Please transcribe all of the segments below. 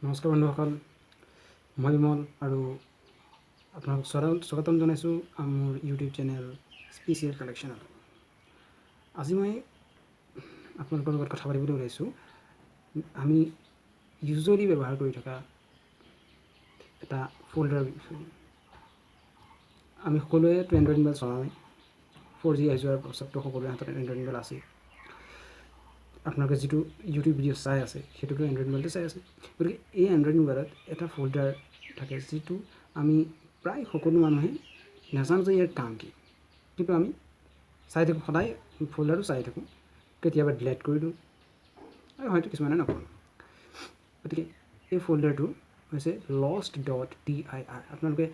নমস্কাৰ বন্ধুসকল, মই বিমল আৰু আপোনাক স্বাগতম জনাইছোঁ মোৰ ইউটিউব চেনেল স্পেচিয়েল কালেকশ্যনত। আজি মই আপোনালোকৰ লগত কথা পাতিবলৈ ওলাইছোঁ আমি ইউজুৱেলি ব্যৱহাৰ কৰি থকা এটা ফ'ল্ডাৰ বিষয়ে। আমি সকলোৱে এণ্ড্ৰইড মোবাইল চলাওঁৱেই। 4G আহি যোৱাৰ পাছততো সকলোৰে হাতত এণ্ড্ৰইড মোবাইল আছেই। আপোনালোকে যিটো ইউটিউব ভিডিঅ' চাই আছে সেইটোতো এণ্ড্ৰইড মোবাইলতে চাই আছে। গতিকে এই এণ্ড্ৰইড মোবাইলত এটা ফ'ল্ডাৰ থাকে যিটো আমি প্ৰায় সকলো মানুহে নাজানো যে ইয়াৰ কাম কি, কিন্তু আমি চাই থাকোঁ, সদায় ফ'ল্ডাৰটো চাই থাকোঁ, কেতিয়াবা ডিলিট কৰি দিওঁ আৰু হয়তো কিছুমানে নকৰোঁ। গতিকে এই ফ'ল্ডাৰটো হৈছে lost.dir। আপোনালোকে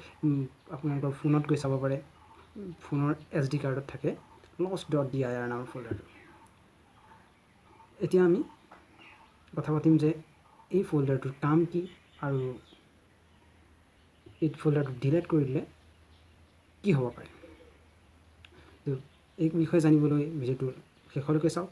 আপোনালোকৰ ফোনত গৈ চাব পাৰে, ফোনৰ SD কাৰ্ডত থাকে lost.dir নামৰ ফ'ল্ডাৰটো। এতিয়া আমি কথা পাতিম যে এই ফ'ল্ডাৰটোৰ কাম কি আৰু এই ফ'ল্ডাৰটো ডিলিট কৰি দিলে কি হ'ব পাৰে। এই বিষয়ে জানিবলৈ ভিডিঅ'টো শেষলৈকে চাওক।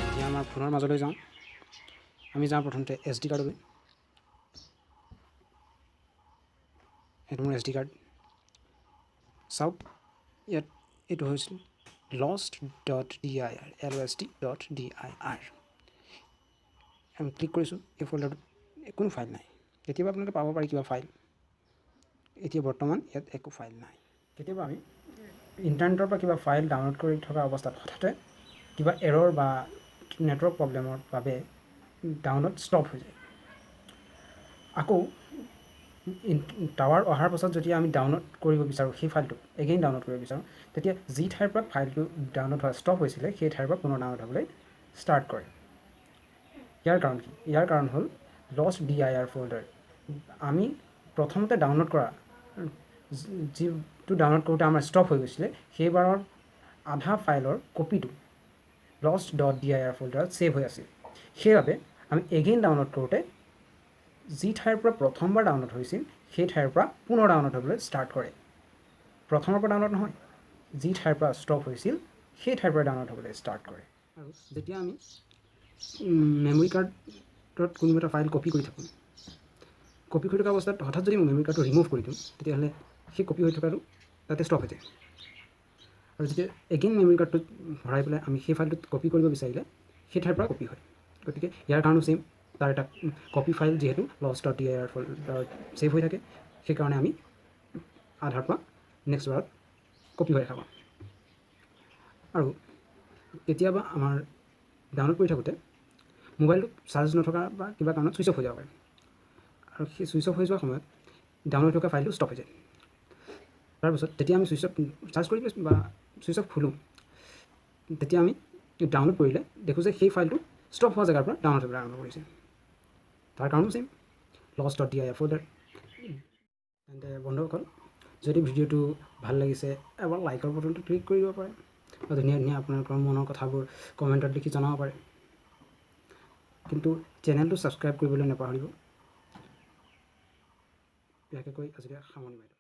এতিয়া আমাৰ ফোনৰ মাজলৈ যাওঁ। আমি যাওঁ প্ৰথমতে SD কাৰ্ডলৈ। সেইটো মোৰ SD কাৰ্ড। চাওক, ইয়াত এইটো হৈছিল lost.dir, lost.dir। আমি ক্লিক কৰিছোঁ। এই ফ'ল্ডাৰটোত কোনো ফাইল নাই। কেতিয়াবা আপোনালোকে পাব পাৰে কিবা ফাইল, এতিয়া বৰ্তমান ইয়াত একো ফাইল নাই। কেতিয়াবা আমি ইণ্টাৰনেটৰ পৰা কিবা ফাইল ডাউনলোড কৰি থকা অৱস্থাত হঠাতে কিবা এৰৰ বা নেটৱৰ্ক প্ৰব্লেমৰ বাবে ডাউনলোড ষ্টপ হৈ যায়। আকৌ টাৱাৰ অহাৰ পাছত যদি আমি ডাউনলোড কৰিব বিচাৰোঁ সেই ফাইলটো এগেইন ডাউনলোড কৰিব বিচাৰোঁ, তেতিয়া যি ঠাইৰ পৰা ফাইলটো ডাউনলোড হোৱা ষ্টপ হৈছিলে সেই ঠাইৰ পৰা পুনৰ ডাউনলোড হ'বলৈ ষ্টাৰ্ট কৰে। ইয়াৰ কাৰণ কি? ইয়াৰ কাৰণ হ'ল lost.dir ফ'ল্ডাৰ। আমি প্ৰথমতে ডাউনলোড কৰা যিটো ডাউনলোড কৰোঁতে আমাৰ ষ্টপ হৈ গৈছিলে, সেইবাৰৰ আধা ফাইলৰ কপিটো lost.dir ফ'ল্ডাৰত ছেভ হৈ আছিল। সেইবাবে আমি এগেইন ডাউনলোড কৰোঁতে যি ঠাইৰ পৰা প্ৰথমবাৰ ডাউনলোড হৈছিল সেই ঠাইৰ পৰা পুনৰ ডাউনলোড হ'বলৈ ষ্টাৰ্ট কৰে। প্ৰথমৰ পৰা ডাউনলোড নহয়, যি ঠাইৰ পৰা ষ্টপ হৈছিল সেই ঠাইৰ পৰা ডাউনলোড হ'বলৈ ষ্টাৰ্ট কৰে। আৰু যেতিয়া আমি মেমৰি কাৰ্ডত কোনো এটা ফাইল কপি কৰি থাকোঁ, কপি কৰি থকা অৱস্থাত হঠাৎ যদি মেমৰি কাৰ্ডটো ৰিমুভ কৰি দিওঁ, তেতিয়াহ'লে সেই কপি হৈ থকাটো তাতে ষ্টপ হৈ যায়। আৰু যেতিয়া এগেইন মেমৰি কাৰ্ডটোত ভৰাই পেলাই আমি সেই ফাইলটোত কপি কৰিব বিচাৰিলে সেই ঠাইৰ পৰা কপি হয়। গতিকে ইয়াৰ কাৰণেও ছেইম, তাৰ এটা কপি ফাইল যিহেতু lost.dir ফ'ল্ডাৰত ছেভ হৈ থাকে, সেইকাৰণে আমি আধাৰ পৰা নেক্সট বাৰত কপি হৈ দেখা পাওঁ। আৰু কেতিয়াবা আমাৰ ডাউনলোড কৰি থাকোঁতে মোবাইলটো চাৰ্জ নথকা বা কিবা কাৰণত ছুইচ অফ হৈ যাব পাৰে, আৰু সেই ছুইচ অফ হৈ যোৱাৰ সময়ত ডাউনলোড থকা ফাইলটো ষ্টপ হৈ যায়। তাৰপিছত যেতিয়া আমি চাৰ্জ কৰি বা ছুইচ অফ খোলোঁ, তেতিয়া আমি ডাউনলোড কৰিলে দেখোঁ যে সেই ফাইলটো ষ্টপ হোৱা জেগাৰ পৰা ডাউনলোড হ'বলৈ আৰম্ভ কৰিছে। তাৰ কাৰণেও ছেইম, lost.dir ফ'ল্ডাৰ। তেন্তে বন্ধুসকল, যদি ভিডিঅ'টো ভাল লাগিছে এবাৰ লাইকৰ বটনটো ক্লিক কৰি দিব পাৰে, আৰু ধুনীয়া ধুনীয়া আপোনালোকৰ মনৰ কথাবোৰ কমেণ্টত লিখি জনাব পাৰে। কিন্তু চেনেলটো ছাবস্ক্ৰাইব কৰিবলৈ নাপাহৰিব। ইয়াকে কৈ আজিলৈ সামৰণি মাৰিলোঁ।